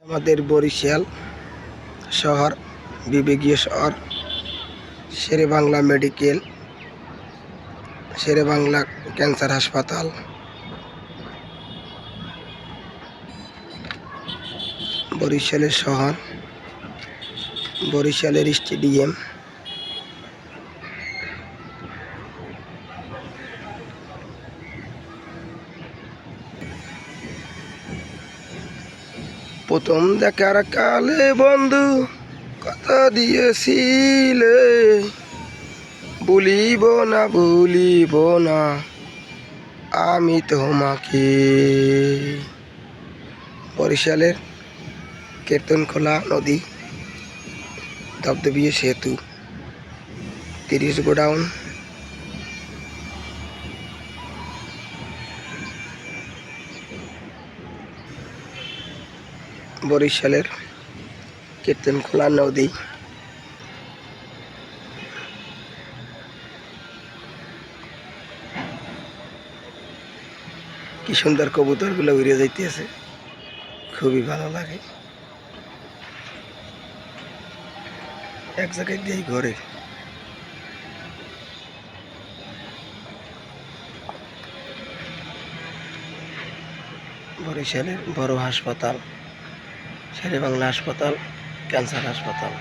আমাদের বরিশাল শহর বিভাগীয় শহর শেরেবাংলা মেডিকেল, শেরেবাংলা ক্যান্সার হাসপাতাল, বরিশালের শহর, বরিশালের স্টেডিয়াম, প্রথম দেখার কালে বন্ধু কথা দিয়েছিলে, ভুলিব না আমি তোমাকে। বরিশালের কীর্তনখোলা নদী, ধবধবিয়ে সেতু, 30 গোডাউন, বরিশালের কীর্তনখোলা নদী। কি সুন্দর কবুতরগুলো উড়ে যাইতেছে, খুবই ভালো লাগে। এক জায়গায় দিয়ে ঘরে বরিশালের বড় হাসপাতাল, শেরেবাংলা হাসপাতাল, ক্যান্সার হাসপাতাল।